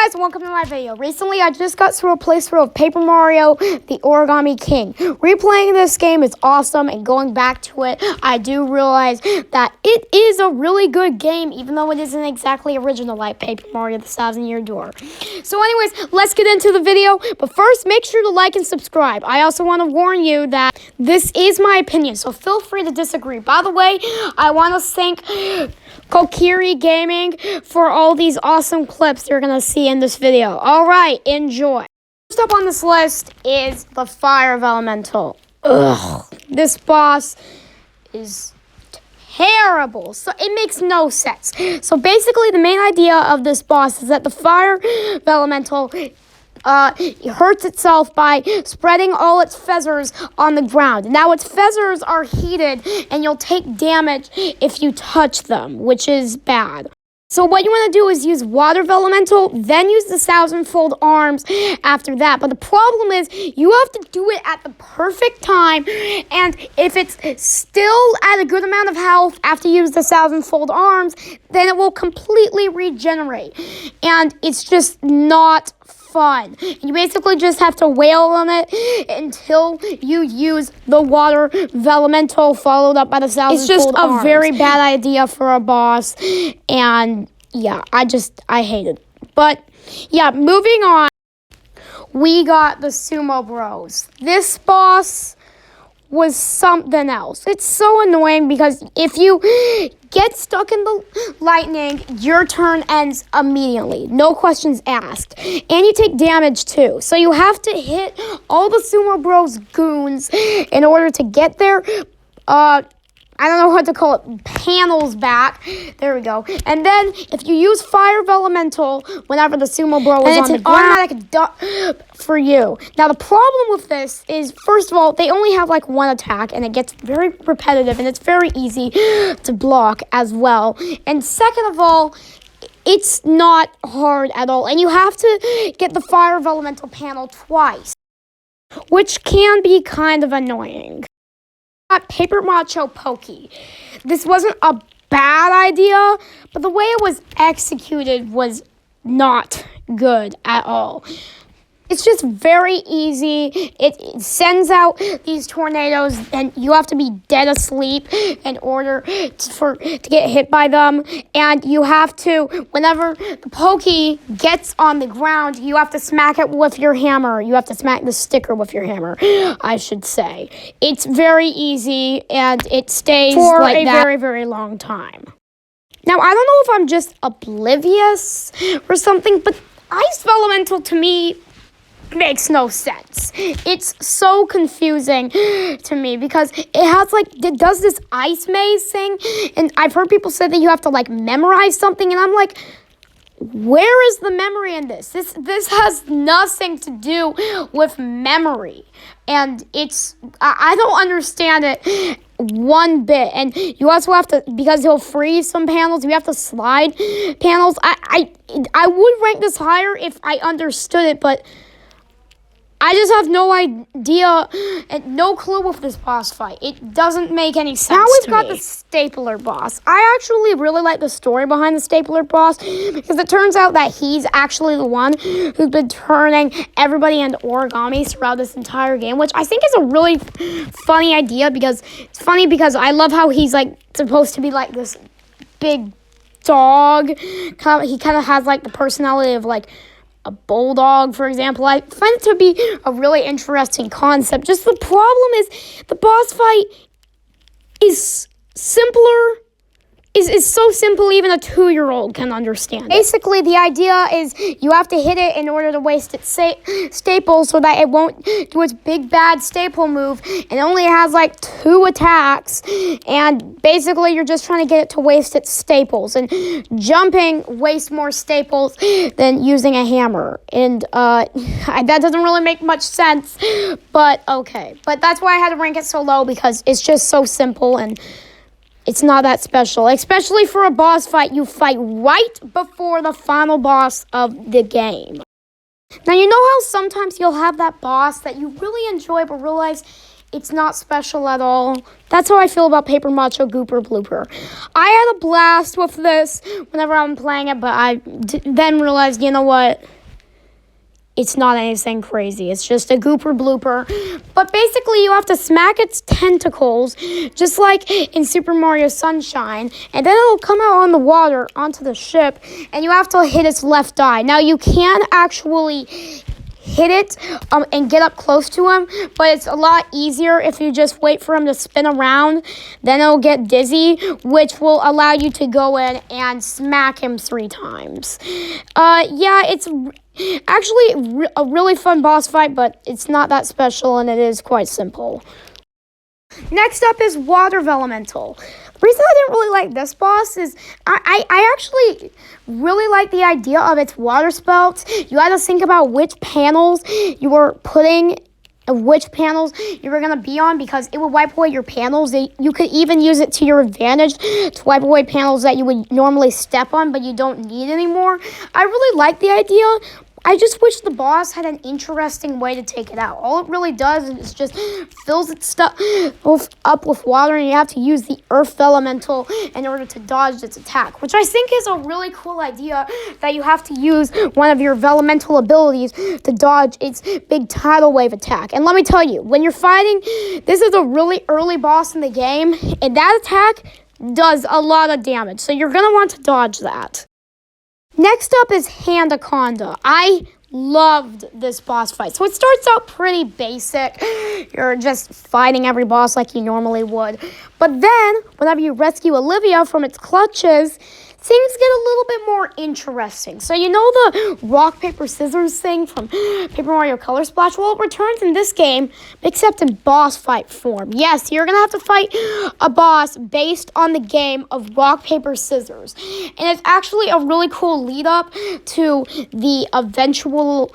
guys, welcome to my video. Recently, I just got through a playthrough of Paper Mario, the Origami King. Replaying this game is awesome, and going back to it, I do realize that it is a really good game, even though it isn't exactly original like Paper Mario, the 1,000-Year Door. So anyways, let's get into the video, but first, make sure to like and subscribe. I also want to warn you that this is my opinion, so feel free to disagree. By the way, I want to thank Kokiri Gaming for all these awesome clips you're going to see in this video. Alright, enjoy. First up on this list is the Fire of Elemental. Ugh, this boss is terrible. So it makes no sense. So basically the main idea of this boss is that the Fire of Elemental hurts itself by spreading all its feathers on the ground. Now its feathers are heated and you'll take damage if you touch them, which is bad. So what you want to do is use Water of Elemental, then use the 1,000-fold arms after that. But the problem is you have to do it at the perfect time, and if it's still at a good amount of health after you use the 1,000-fold arms, then it will completely regenerate. And it's just not fun. You basically just have to wail on it until you use the Water of Elemental followed up by the 1,000-fold arms. It's just a very bad idea for a boss, and yeah, I hate it. But yeah, moving on, we got the Sumo Bros. This boss was something else. It's so annoying because if you get stuck in the lightning, your turn ends immediately. No questions asked. And you take damage too. So you have to hit all the Sumo Bros goons in order to get their I don't know what to call it, panels back. There we go. And then if you use Fire of Elemental whenever the Sumo Bro is on the ground, it's an automatic for you. Now the problem with this is, first of all, they only have like one attack and it gets very repetitive and it's very easy to block as well. And second of all, it's not hard at all. And you have to get the Fire of Elemental panel twice, which can be kind of annoying. Paper Macho Pokey. This wasn't a bad idea, but the way it was executed was not good at all. It's just very easy. It sends out these tornadoes, and you have to be dead asleep in order to get hit by them. And you have to, whenever the Pokey gets on the ground, you have to smack it with your hammer. You have to smack the sticker with your hammer, I should say. It's very easy, and it stays for like a very, very long time. Now, I don't know if I'm just oblivious or something, but Ice Elemental to me makes no sense. It's so confusing to me because it does this ice maze thing, and I've heard people say that you have to like memorize something, and I'm like, where is the memory in this? This has nothing to do with memory, and I don't understand it one bit. And you also have to, because he'll freeze some panels, you have to slide panels. I would rank this higher if I understood it, but I just have no idea and no clue with this boss fight. It doesn't make any sense to me. Now we've got the Stapler boss. I actually really like the story behind the Stapler boss because it turns out that he's actually the one who's been turning everybody into origami throughout this entire game, which I think is a really funny idea because it's funny because I love how he's like supposed to be like this big dog. He kind of has like the personality of like a bulldog, for example. I find it to be a really interesting concept. Just the problem is the boss fight is simpler. Is so simple even a 2-year-old can understand it. Basically, the idea is you have to hit it in order to waste its staples so that it won't do its big bad staple move. It only has like 2 attacks, and basically you're just trying to get it to waste its staples. And jumping wastes more staples than using a hammer. And that doesn't really make much sense, but okay. But that's why I had to rank it so low, because it's just so simple and it's not that special, especially for a boss fight you fight right before the final boss of the game. Now, you know how sometimes you'll have that boss that you really enjoy but realize It's not special at all. That's how I feel about Paper Macho Gooper Blooper. I had a blast with this whenever I'm playing it, but I then realized, you know what? It's not anything crazy. It's just a Gooper Blooper. But basically, you have to smack its tentacles, just like in Super Mario Sunshine, and then it'll come out on the water onto the ship, and you have to hit its left eye. Now, you can actually hit it and get up close to him, but it's a lot easier if you just wait for him to spin around. Then it'll get dizzy, which will allow you to go in and smack him 3 times. Yeah, it's actually a really fun boss fight, but it's not that special, and it is quite simple. Next up is Water Elemental. The reason I didn't really like this boss is I actually really like the idea of its water spouts. You had to think about which panels you were putting, which panels you were going to be on, because it would wipe away your panels. You could even use it to your advantage to wipe away panels that you would normally step on but you don't need anymore. I really like the idea. I just wish the boss had an interesting way to take it out. All it really does is just fills its stuff up with water, and you have to use the Earth Elemental in order to dodge its attack, which I think is a really cool idea, that you have to use one of your Elemental abilities to dodge its big tidal wave attack. And let me tell you, when you're fighting, this is a really early boss in the game, and that attack does a lot of damage, so you're going to want to dodge that. Next up is Handaconda. I loved this boss fight. So it starts out pretty basic. You're just fighting every boss like you normally would. But then, whenever you rescue Olivia from its clutches, things get a little bit more interesting. So you know the rock, paper, scissors thing from Paper Mario Color Splash? Well, it returns in this game, except in boss fight form. Yes, you're going to have to fight a boss based on the game of rock, paper, scissors. And it's actually a really cool lead up to the eventual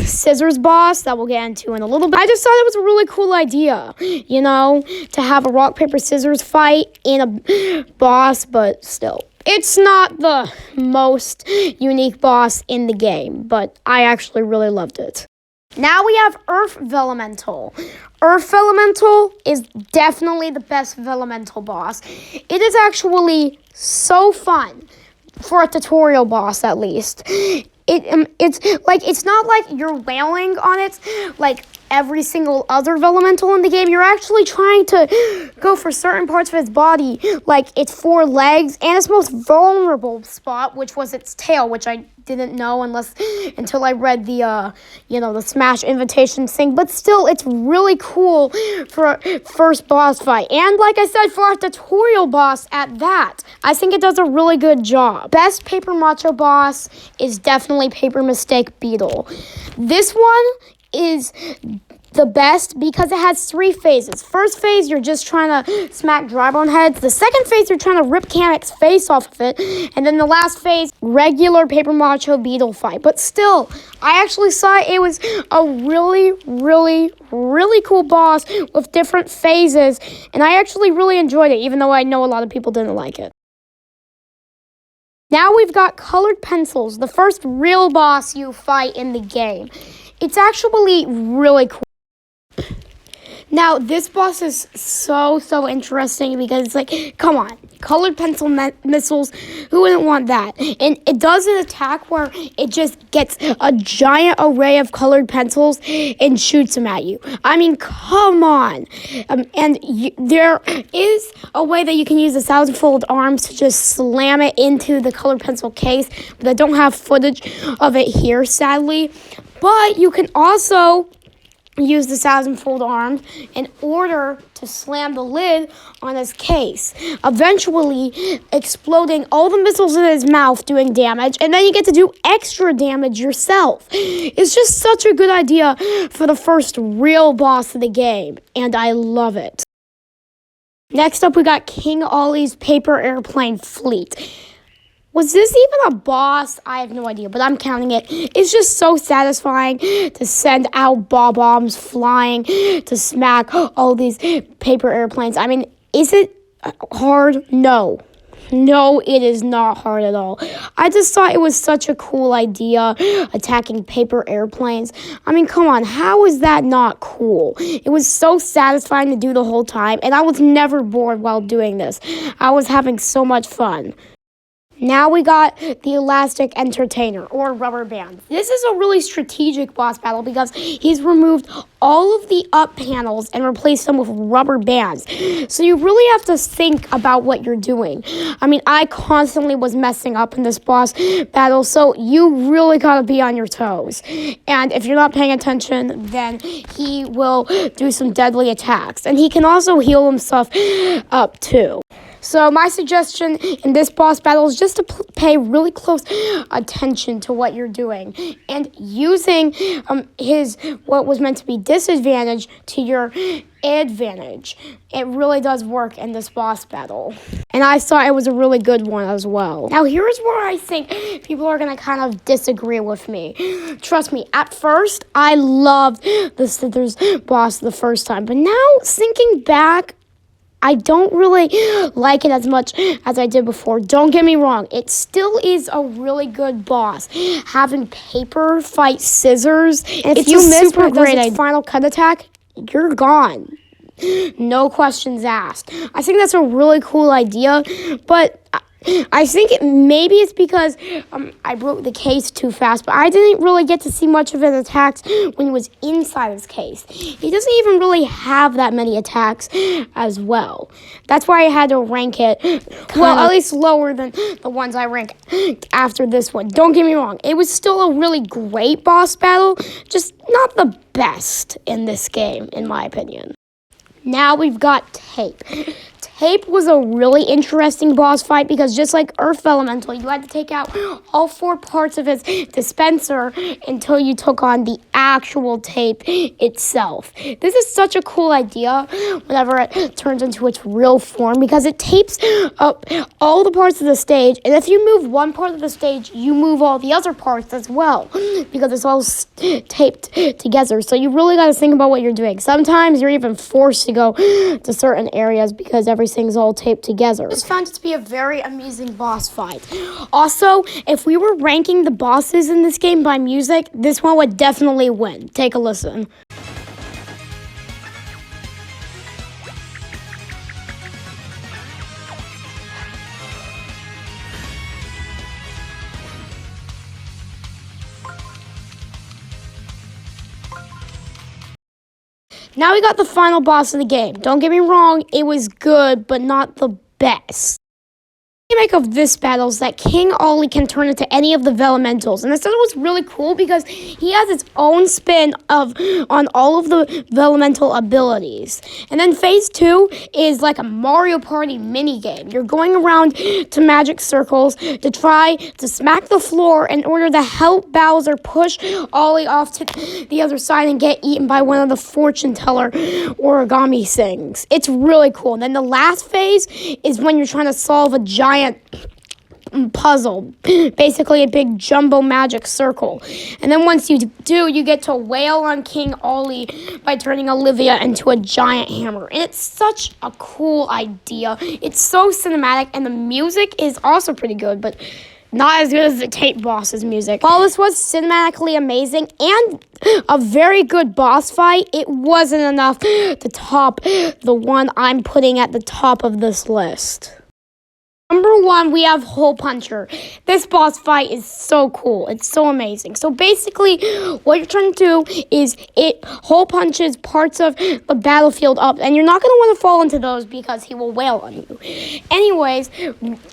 scissors boss that we'll get into in a little bit. I just thought it was a really cool idea, you know, to have a rock, paper, scissors fight in a boss, but still. It's not the most unique boss in the game, but I actually really loved it. Now we have Earth Elemental. Earth Elemental is definitely the best Elemental boss. It is actually so fun, for a tutorial boss at least. It's not like you're wailing on it like every single other Elemental in the game. You're actually trying to go for certain parts of its body, like its 4 legs and its most vulnerable spot, which was its tail, which I didn't know until I read the the Smash invitation thing. But still, it's really cool for a first boss fight, and like I said, for a tutorial boss at that. I think it does a really good job. Best Paper Macho boss is definitely Paper Mistake Beetle. This one is the best because it has 3 phases. First phase, you're just trying to smack Drybone heads. The second phase, you're trying to rip Kamek's face off of it. And then the last phase, regular Paper Macho Beetle fight. But still, I actually saw it was a really, really, really cool boss with different phases. And I actually really enjoyed it, even though I know a lot of people didn't like it. Now we've got Colored Pencils, the first real boss you fight in the game. It's actually really cool. Now, this boss is so interesting because it's like, come on, colored pencil missiles, who wouldn't want that? And it does an attack where it just gets a giant array of colored pencils and shoots them at you. I mean, come on. There is a way that you can use the 1,000-fold arms to just slam it into the colored pencil case, but I don't have footage of it here, sadly. But you can also use the 1,000-fold arms in order to slam the lid on his case, eventually exploding all the missiles in his mouth, doing damage, and then you get to do extra damage yourself. It's just such a good idea for the first real boss of the game, and I love it. Next up, we got King Ollie's Paper Airplane Fleet. Was this even a boss? I have no idea, but I'm counting it. It's just so satisfying to send out bombs flying to smack all these paper airplanes. I mean, is it hard? No. No, it is not hard at all. I just thought it was such a cool idea, attacking paper airplanes. I mean, come on, how is that not cool? It was so satisfying to do the whole time, and I was never bored while doing this. I was having so much fun. Now we got the Elastic Entertainer, or Rubber Band. This is a really strategic boss battle because he's removed all of the up panels and replaced them with rubber bands. So you really have to think about what you're doing. I mean, I constantly was messing up in this boss battle, so you really gotta be on your toes. And if you're not paying attention, then he will do some deadly attacks. And he can also heal himself up too. So my suggestion in this boss battle is just to pay really close attention to what you're doing and using his what was meant to be disadvantage to your advantage. It really does work in this boss battle. And I thought it was a really good one as well. Now here's where I think people are going to kind of disagree with me. Trust me, at first I loved the Scissors boss the first time. But now thinking back, I don't really like it as much as I did before. Don't get me wrong. It still is a really good boss. Having paper fight scissors. And if you miss its final cut attack, you're gone. No questions asked. I think that's a really cool idea, but I think maybe it's because I broke the case too fast, but I didn't really get to see much of his attacks when he was inside his case. He doesn't even really have that many attacks as well. That's why I had to rank it, well, at least lower than the ones I rank after this one. Don't get me wrong. It was still a really great boss battle, just not the best in this game, in my opinion. Now we've got Tape. Tape was a really interesting boss fight because just like Earth Elemental, you had to take out all 4 parts of his dispenser until you took on the actual Tape itself. This is such a cool idea whenever it turns into its real form because it tapes up all the parts of the stage, and if you move one part of the stage, you move all the other parts as well because it's all taped together. So you really got to think about what you're doing. Sometimes you're even forced to go to certain areas because everything's all taped together. I just found it to be a very amusing boss fight. Also, if we were ranking the bosses in this game by music, this one would definitely win. Take a listen. Now we got the final boss of the game. Don't get me wrong, it was good, but not the best. What I make of this battle is that King Ollie can turn into any of the Vellementals, and I thought it was really cool because he has its own spin on all of the Vellemental abilities. And then phase 2 is like a Mario Party mini game. You're going around to magic circles to try to smack the floor in order to help Bowser push Ollie off to the other side and get eaten by one of the fortune teller origami things. It's really cool. And then the last phase is when you're trying to solve a giant puzzle, basically a big jumbo magic circle. And then once you do, you get to wail on King Ollie by turning Olivia into a giant hammer. And it's such a cool idea. It's so cinematic, and the music is also pretty good, but not as good as the Tape boss's music. While this was cinematically amazing and a very good boss fight, it wasn't enough to top the one I'm putting at the top of this list. Number 1, we have Hole Puncher. This boss fight is so cool. It's so amazing. So basically, what you're trying to do is it hole punches parts of the battlefield up, and you're not going to want to fall into those because he will wail on you. Anyways,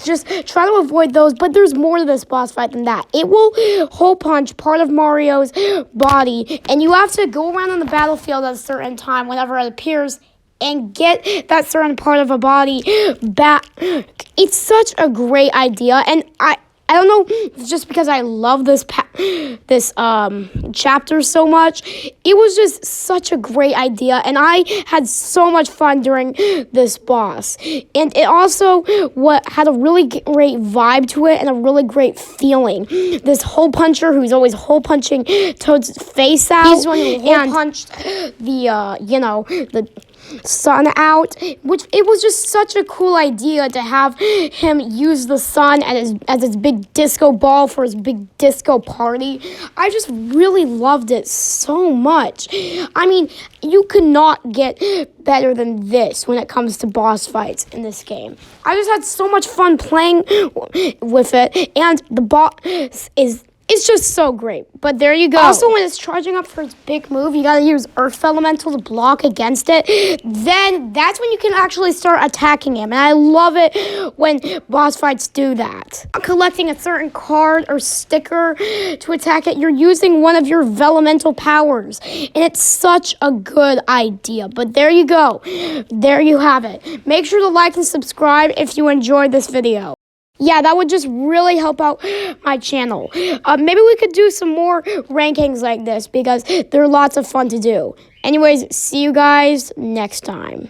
just try to avoid those, but there's more to this boss fight than that. It will hole punch part of Mario's body, and you have to go around on the battlefield at a certain time whenever it appears and get that certain part of a body back. It's such a great idea, and I don't know if it's just because I love this chapter so much. It was just such a great idea, and I had so much fun during this boss. And it also had a really great vibe to it and a really great feeling. This hole puncher who's always hole punching Toad's face out. He's the one who hole punched the sun out, which it was just such a cool idea to have him use the sun as his big disco ball for his big disco party. I just really loved it so much. I mean, you could not get better than this when it comes to boss fights in this game. I just had so much fun playing with it, and the boss it's just so great. But there you go. Also, when it's charging up for its big move, you gotta use Earth Elemental to block against it. Then that's when you can actually start attacking him. And I love it when boss fights do that. Collecting a certain card or sticker to attack it, you're using one of your Elemental powers. And it's such a good idea. But there you go. There you have it. Make sure to like and subscribe if you enjoyed this video. Yeah, that would just really help out my channel. Maybe we could do some more rankings like this because they're lots of fun to do. Anyways, see you guys next time.